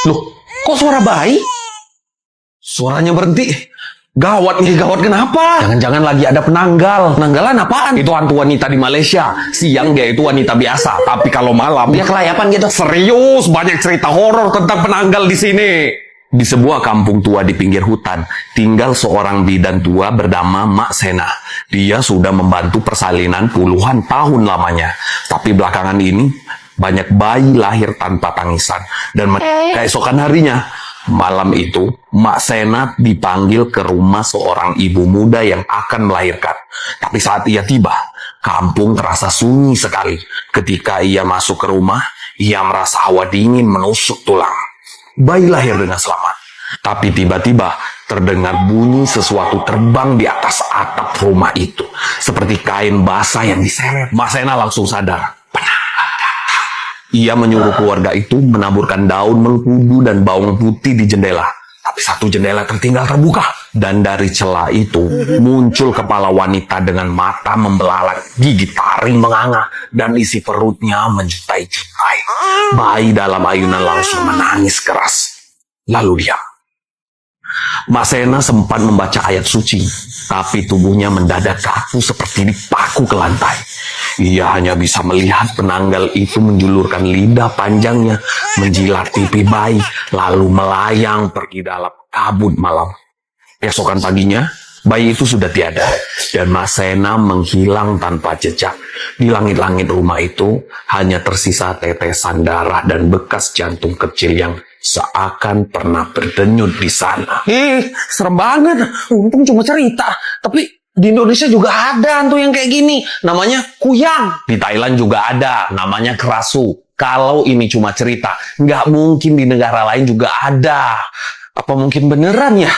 Loh, kok suara bayi? Suaranya berhenti. Gawat nih, gawat kenapa? Jangan-jangan lagi ada penanggal. Penanggalan apaan? Itu hantu wanita di Malaysia. Siang dia itu wanita biasa, tapi kalau malam dia kelayapan gitu. Serius, banyak cerita horor tentang penanggal di sini. Di sebuah kampung tua di pinggir hutan, tinggal seorang bidan tua bernama Mak Sena. Dia sudah membantu persalinan puluhan tahun lamanya. Tapi belakangan ini, banyak bayi lahir tanpa tangisan. Dan keesokan harinya, malam itu, Mak Sena dipanggil ke rumah seorang ibu muda yang akan melahirkan. Tapi saat ia tiba, kampung terasa sunyi sekali. Ketika ia masuk ke rumah, ia merasa hawa dingin menusuk tulang. Bayi lahir dengan selamat. Tapi tiba-tiba terdengar bunyi sesuatu terbang di atas atap rumah itu. Seperti kain basah yang diseret. Mak Sena langsung sadar. Ia menyuruh keluarga itu menaburkan daun mengkudu dan bawang putih di jendela. Tapi satu jendela tertinggal terbuka. Dan dari celah itu muncul kepala wanita dengan mata membelalak, gigi taring menganga, dan isi perutnya menjutai-jutai. Bayi dalam ayunan langsung menangis keras. Lalu diam. Mak Sena sempat membaca ayat suci, tapi tubuhnya mendadak kaku seperti dipaku ke lantai. Ia hanya bisa melihat penanggal itu menjulurkan lidah panjangnya, menjilat pipi bayi, lalu melayang pergi dalam kabut malam. Esokan paginya, bayi itu sudah tiada, dan Mak Sena menghilang tanpa jejak. Di langit-langit rumah itu, hanya tersisa tetesan darah dan bekas jantung kecil yang seakan pernah berdenyut di sana. Serem banget. Untung cuma cerita. Tapi di Indonesia juga ada hantu yang kayak gini. Namanya kuyang. Di Thailand juga ada. Namanya kerasu. Kalau ini cuma cerita, nggak mungkin di negara lain juga ada. Apa mungkin beneran ya?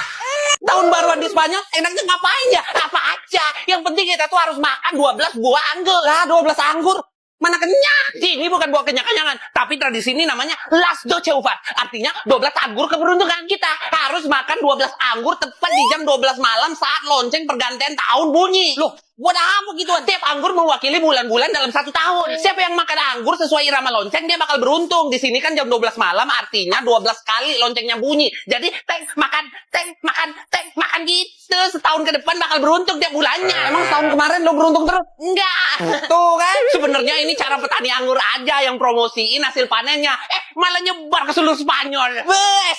Tahun baruan di Spanyol, enaknya ngapain ya? Apa aja. Yang penting kita tuh harus makan 12 buah anggur. Lah, 12 anggur. Mana kenyang? Ini bukan buah kenyang-kenyangan. Tapi tradisi ini namanya Las Doce Uvas. Artinya 12 anggur keberuntungan kita. Harus makan 12 anggur tepat di jam 12 malam saat lonceng pergantian tahun bunyi. Loh, buat apa gitu? Tiap anggur mewakili bulan-bulan dalam satu tahun. Siapa yang makan anggur sesuai irama lonceng, dia bakal beruntung. Di sini kan jam 12 malam, artinya 12 kali loncengnya bunyi. Jadi, makan gitu. Setahun ke depan bakal beruntung tiap bulannya. Emang setahun kemarin lo beruntung terus? Enggak. Tuh kan, sebenarnya ini cara petani anggur aja yang promosiin hasil panennya. Malah nyebar ke seluruh Spanyol.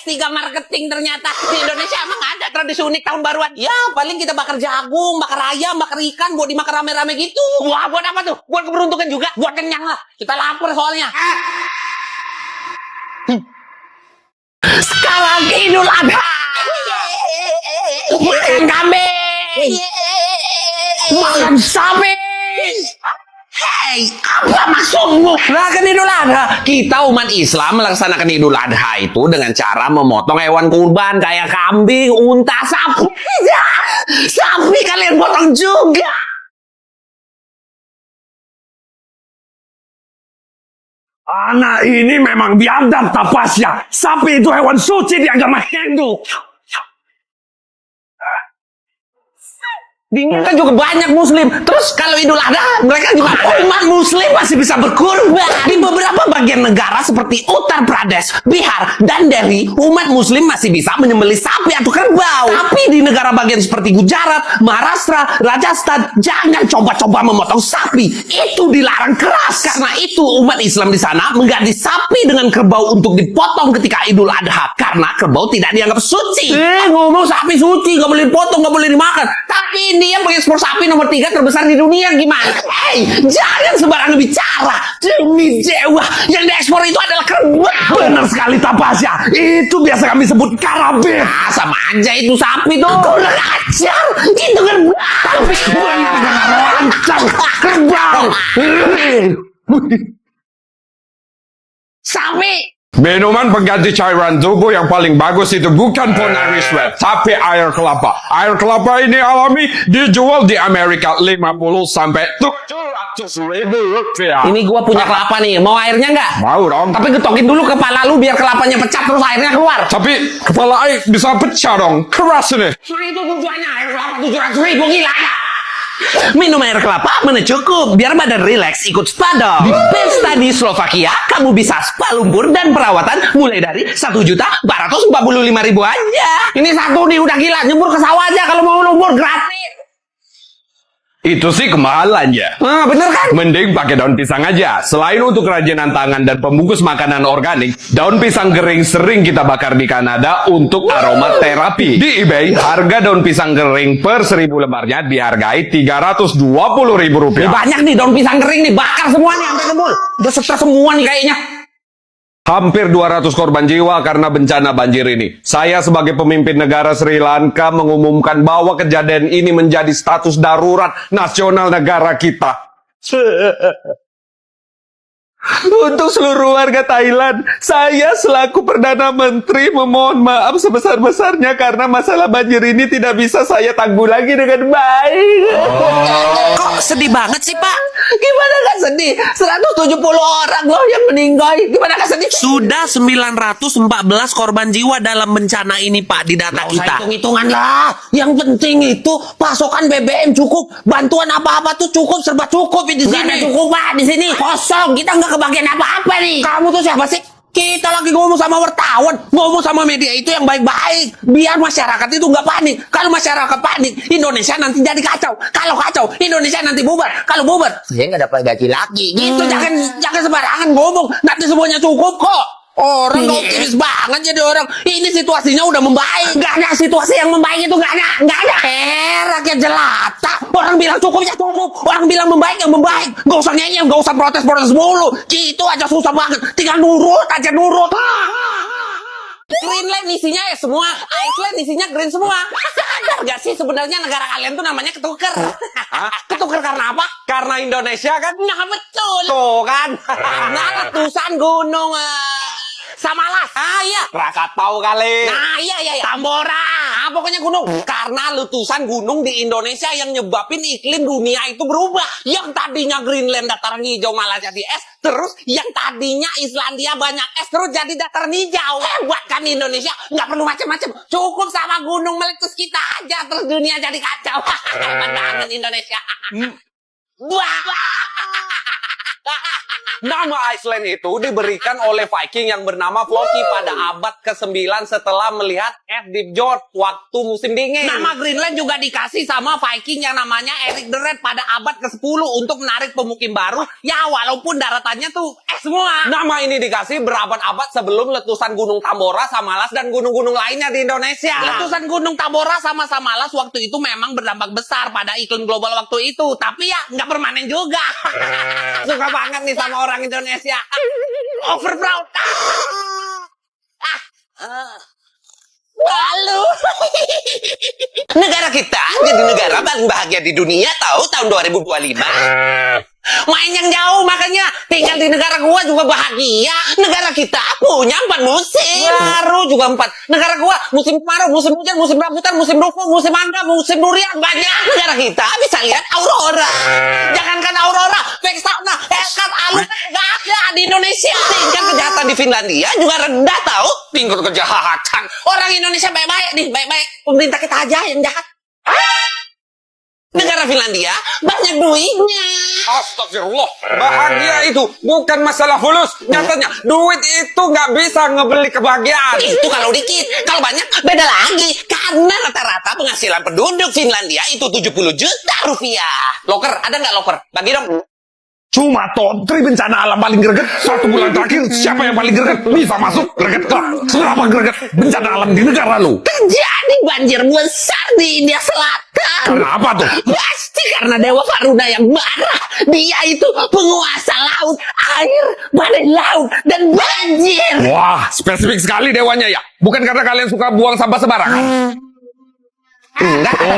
S3 marketing ternyata. Di Indonesia emang ada tradisi unik tahun baruan. Ya, paling kita bakar jagung, bakar ayam, bakar ikan, buat dimakan rame-rame gitu. Wah, buat apa tuh? Buat keberuntungan juga. Buat kenyang lah. Kita lapar soalnya. Sekarang Idul Adha. Makan kambing. Makan sapi. Hei, apa maksudmu? Lah kan Idul Adha. Kita umat Islam melaksanakan Idul Adha itu dengan cara memotong hewan kurban kayak kambing, unta, sapi. Sapi kalian potong juga. Anak ini memang biadab tapasya. Sapi itu hewan suci di agama Hindu. Di India kan juga banyak muslim. Terus kalau Idul Adha mereka gimana? Umat muslim masih bisa berkurban. Di beberapa bagian negara seperti Uttar Pradesh, Bihar, dan Delhi, umat muslim masih bisa menyembelih sapi atau kerbau. Tapi di negara bagian seperti Gujarat, Maharashtra, Rajasthan, jangan coba-coba memotong sapi. Itu dilarang keras. Karena itu umat Islam di sana mengganti sapi dengan kerbau untuk dipotong ketika Idul Adha. Karena kerbau tidak dianggap suci. Ngomong sapi suci, nggak boleh dipotong, nggak boleh dimakan. Tapi India pengekspor sapi nomor 3 terbesar di dunia, gimana? Jangan sembarangan bicara. Demi dewa, yang diekspor itu adalah kerbau. Benar sekali tapasya. Itu biasa kami sebut karabet. Sama aja itu sapi tuh. Kurang ajar. Itu kerbau. Tapi Lancar kerbau. sapi. Minuman pengganti cairan tubuh yang paling bagus itu bukan Pocari Sweat, tapi air kelapa. Air kelapa ini alami, dijual di Amerika 50 sampai 700 ribu rupiah. Ini gua punya kelapa nih. Mau airnya nggak? Mau dong. Tapi getokin dulu kepala lu biar kelapanya pecah terus airnya keluar. Tapi kepala air bisa pecah dong. Keras ini. Itu tujuannya air kelapa 700 ribu, gila. Minum air kelapa mana cukup, biar badan rileks ikut spa dong. Di pesta di Slovakia, kamu bisa spa lumpur dan perawatan mulai dari 1.445.000 aja. Ini satu nih udah gila, nyebur ke sawah aja kalau mau lumpur gratis. Itu sih kemahalannya. Ah, bener kan? Mending pakai daun pisang aja. Selain untuk kerajinan tangan dan pembungkus makanan organik, daun pisang kering sering kita bakar di Kanada untuk aromaterapi. Di eBay, harga daun pisang kering per 1.000 lembarnya dihargai Rp320.000. Ini banyak nih daun pisang kering nih, bakar semua nih sampai ngebul. Udah stres semua nih kayaknya. Hampir 200 korban jiwa karena bencana banjir ini. Saya sebagai pemimpin negara Sri Lanka mengumumkan bahwa kejadian ini menjadi status darurat nasional negara kita. Untuk seluruh warga Thailand, saya selaku Perdana Menteri memohon maaf sebesar-besarnya karena masalah banjir ini tidak bisa saya tangguh lagi dengan baik. Kok sedih banget sih, Pak? Gimana gak sedih? 170 orang loh yang meninggal. Gimana gak sedih? Sudah 914 korban jiwa dalam bencana ini, Pak, di data kita. Hitung-hitungan lah. Yang penting itu pasokan BBM cukup, bantuan apa-apa tuh cukup, serba cukup di sini. Cukup, Pak, di sini kosong. Kita nggak kebagian apa-apa nih. Kamu tuh siapa sih? Kita lagi ngomong sama wartawan, ngomong sama media itu yang baik-baik, biar masyarakat itu nggak panik. Kalau masyarakat panik, Indonesia nanti jadi kacau. Kalau kacau, Indonesia nanti bubar. Kalau bubar, saya nggak dapat gaji lagi. Gitu, jangan sembarangan ngomong. Nanti semuanya cukup kok. Orang gak optimis banget jadi orang. Ini situasinya udah membaik. Gak ada situasi yang membaik itu, gak ada. Rakyat jelata. Orang bilang cukup ya cukup. Orang bilang membaik yang membaik. Gak usah ngeyel, gak usah protes-protes mulu. Gitu aja susah banget. Tinggal nurut aja nurut. Greenland isinya ya semua, Iceland isinya green semua. Sadar gak sih sebenarnya negara kalian tuh namanya ketuker? Ketuker karena apa? Karena Indonesia kan Nah betul. tuh kan. Karena letusan gunung Samalas. Ah iya. Krakatau kali. Nah iya. Tambora. Ah, pokoknya gunung. Karena letusan gunung di Indonesia yang nyebabin iklim dunia itu berubah. Yang tadinya Greenland dataran hijau malah jadi es. Terus yang tadinya Islandia banyak es terus jadi dataran hijau. Hebat kan Indonesia. Nggak perlu macam-macam. Cukup sama gunung meletus kita aja. Terus dunia jadi kacau. Hebat banget Indonesia. Wah. Nama Iceland itu diberikan oleh Viking yang bernama Floki pada abad ke-9 setelah melihat es di fjord waktu musim dingin. Nama Greenland juga dikasih sama Viking yang namanya Erik the Red pada abad ke-10 untuk menarik pemukim baru. Ya walaupun daratannya tuh es semua. Nama ini dikasih berabad-abad sebelum letusan Gunung Tambora, Samalas, dan gunung-gunung lainnya di Indonesia. Letusan Gunung Tambora sama Samalas waktu itu memang berdampak besar pada iklim global waktu itu. Tapi ya nggak permanen juga. Suka banget nih sama orang Indonesia. Over proud. Lalu negara kita jadi negara paling bahagia di dunia tahu tahun 2025. Main yang jauh makanya tinggal di negara gua juga bahagia. Negara kita punya 4 musim. Baru juga 4. Negara gua musim kemarau, musim hujan, musim rambutan, musim rukun, musim mangga, musim durian. Banyak negara kita bisa lihat aurora. Jangankan aurora, vexana, eskat, alus nggak ada di Indonesia. Tingkat kejahatan di Finlandia juga rendah tahu. Tingkat kejahatan. Orang Indonesia baik-baik nih, baik-baik. Pemerintah kita aja yang jahat. Negara Finlandia banyak duitnya. Astagfirullah, bahagia itu bukan masalah fulus. Nyatanya, duit itu nggak bisa ngebeli kebahagiaan. Itu kalau dikit, kalau banyak beda lagi. Karena rata-rata penghasilan penduduk Finlandia itu 70 juta rupiah. Loker, ada nggak loker? Bagi dong. Cuma Tontri bencana alam paling greget 1 bulan terakhir. Siapa yang paling greget? Bisa masuk greget ke seberapa greget bencana alam di negara lu? Terjadi banjir besar di India Selatan. Kenapa tuh? Pasti karena Dewa Varuna yang marah. Dia itu penguasa laut, air, badai laut, dan banjir. Wah, spesifik sekali dewanya ya. Bukan karena kalian suka buang sampah sembarangan.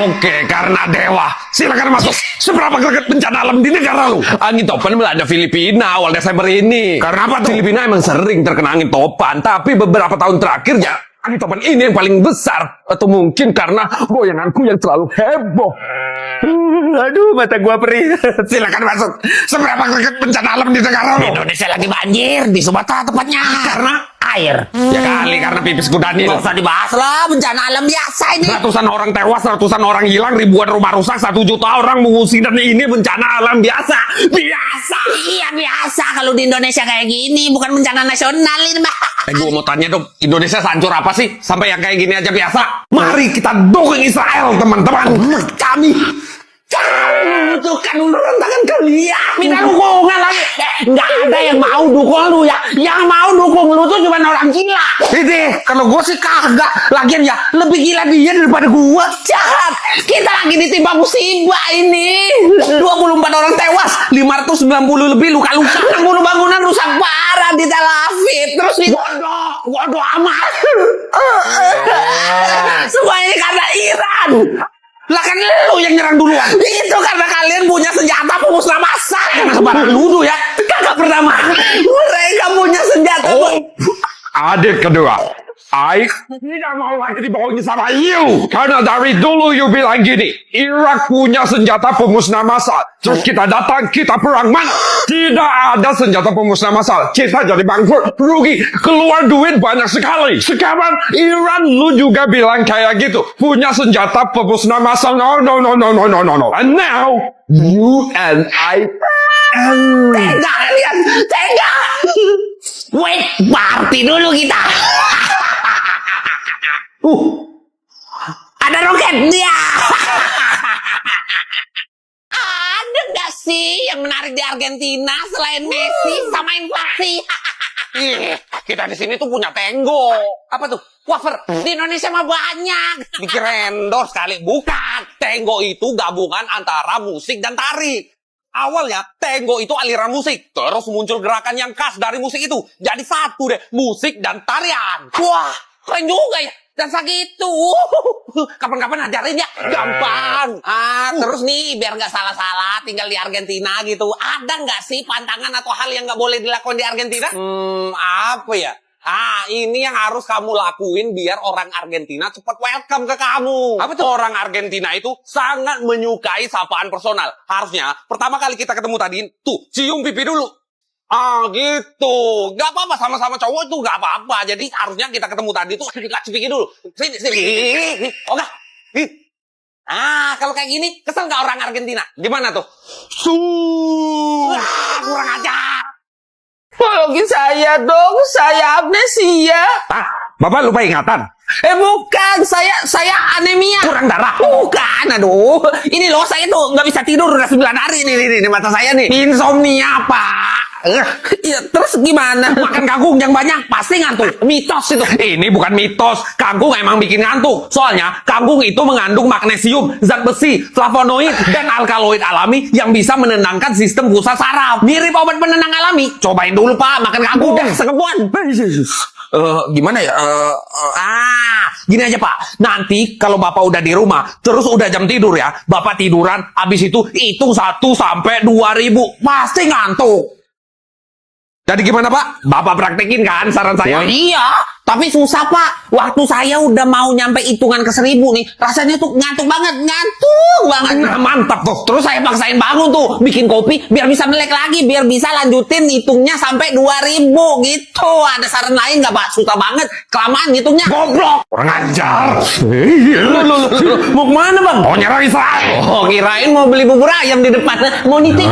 Oke, karena dewa. Silakan masuk. Seberapa greget bencana alam di negara lu? Angin topan melanda Filipina awal Desember ini. Karena apa tuh? Filipina emang sering terkena angin topan, tapi beberapa tahun terakhir ya angin topan ini yang paling besar. Atau mungkin karena goyanganku yang terlalu heboh. Aduh, mata gua perih. Silakan masuk. Seberapa greget bencana alam di negara lo? Indonesia lagi banjir di Sumatera tepatnya. Karena air. Ya kali karena pipis kuda nih. Gak usah dibahas lah, bencana alam biasa ini. Ratusan orang tewas, ratusan orang hilang, ribuan rumah rusak, 1 juta orang mengungsi, dan ini bencana alam biasa. Biasa. Iya biasa kalau di Indonesia kayak gini, bukan bencana nasional ini mah. Gue mau tanya dong, Indonesia hancur apa sih sampai yang kayak gini aja biasa? Mari kita dukung Israel, teman-teman. Kami butuhkan uluran tangan kalian. Minta dukungan lagi. Nggak ada yang mau dukung lu ya. Yang mau dukung lu tuh cuma orang gila. Ini kalau gue sih kagak. Lagian ya lebih gila dia daripada gue. Jahat. Kita lagi ditimpa musibah ini. 24 orang tewas, 590 lebih luka-luka. 60 bangunan rusak parah di Tel Aviv. Terus di bodoh amat. Semua ini karena Iran. Lah kan lu yang nyerang duluan. Itu karena kalian punya senjata pemusnah massal. Sembarang nuduh ya. Kakak pertama, mereka punya senjata. Adik kedua, I tidak mau lagi dibohongi sama you. Karena dari dulu you bilang gini, Irak punya senjata pemusnah massal. Terus kita datang, kita perang mana? Tidak ada senjata pemusnah massal. Kita jadi bangkrut, rugi, keluar duit banyak sekali. Sekarang Iran lu juga bilang kayak gitu, punya senjata pemusnah massal. No. And now, you and I Tega kalian, tega. Wait, party dulu kita. Ada roket dia. Ada nggak sih yang menarik di Argentina selain Messi sama inflasi? Kita di sini tuh punya Tenggo. Apa tuh? Wafer. Di Indonesia mah banyak. Mikir endorse kali. Bukan. Tenggo itu gabungan antara musik dan tari. Awalnya Tenggo itu aliran musik. Terus muncul gerakan yang khas dari musik itu. Jadi satu deh. Musik dan tarian. Wah, keren juga ya. Dan segitu. Kapan-kapan ajarin ya. Gampang. Terus nih, biar nggak salah-salah tinggal di Argentina gitu. Ada nggak sih pantangan atau hal yang nggak boleh dilakukan di Argentina? Apa ya? Ini yang harus kamu lakuin biar orang Argentina cepat welcome ke kamu. Apa tuh? Orang Argentina itu sangat menyukai sapaan personal. Harusnya pertama kali kita ketemu tadi, tuh cium pipi dulu. Gitu. Gak apa-apa, sama-sama cowok itu gak apa-apa. Jadi harusnya kita ketemu tadi tuh kasih pipi dulu. Sini. Oke. Kalau kayak gini, kesel nggak orang Argentina? Gimana tuh? Kurang ajar. Tolongin saya dong, saya amnesia. Bapak lupa ingatan? Bukan, saya anemia. Kurang darah. Bukan, aduh. Ini loh, saya tuh nggak bisa tidur udah 9 hari nih mata saya nih. Insomnia, Pak. Ya, terus gimana? Makan kangkung yang banyak pasti ngantuk. Mitos itu. Ini bukan mitos. Kangkung emang bikin ngantuk. Soalnya kangkung itu mengandung magnesium, zat besi, flavonoid, dan alkaloid alami yang bisa menenangkan sistem pusat saraf. Mirip obat penenang alami. Cobain dulu, Pak, makan kangkung. Udah sekebuan. Gimana ya? Gini aja Pak. Nanti kalau Bapak udah di rumah, terus udah jam tidur ya, Bapak tiduran, habis itu hitung 1 sampai 2.000. Pasti ngantuk. Jadi gimana, Pak? Bapak praktekin kan saran saya? Iya, tapi susah Pak. Waktu saya udah mau nyampe hitungan ke 1.000 nih, rasanya tuh ngantuk banget. Nah, mantap tuh. Terus saya paksain bangun tuh, bikin kopi biar bisa melek lagi, biar bisa lanjutin hitungnya sampai 2.000 gitu. Ada saran lain nggak Pak? Susah banget, kelamaan hitungnya. Goblok! Orang ajar. Loh. Mau kemana Bang? Oh, nyerang Israel. Oh, kirain mau beli bubur ayam di depan. Mau nitip.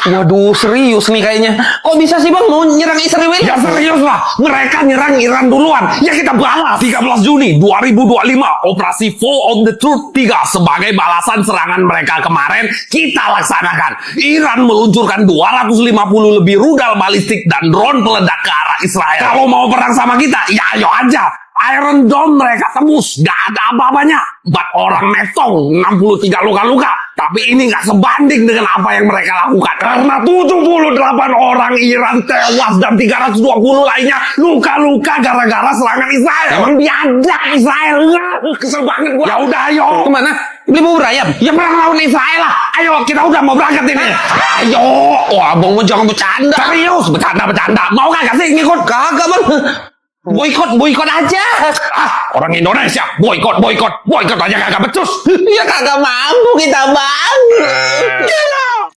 Waduh, serius nih kayaknya. Kok bisa sih Bang mau nyerang Israel? Ya serius lah. Mereka nyerang Iran duluan. Ya kita balas. 13 Juni 2025. Operasi Fall on the Truth 3. Sebagai balasan serangan mereka kemarin, kita laksanakan. Iran meluncurkan 250 lebih rudal balistik dan drone peledak ke arah Israel. Kalau mau perang sama kita, ya ayo aja. Iron Dome mereka tembus, gak ada apa-apanya. 4 orang metong, 63 luka-luka. Tapi ini gak sebanding dengan apa yang mereka lakukan. Karena 78 orang Iran tewas dan 320 lainnya luka-luka gara-gara serangan Israel. Emang biadab Israel. Kesel banget gua. Ya udah ayo. Kemana? Beli bubur ayam? Ya perang lawan Israel lah. Ayo kita udah mau berangkat ini. Ayo. Wah, Bang jangan bercanda. Serius, bercanda. Mau kagak sih ngikut? Kagak Bang. Boikot aja. Ah, orang Indonesia boikot aja kagak becus. Ya kagak mampu kita bang. Gila.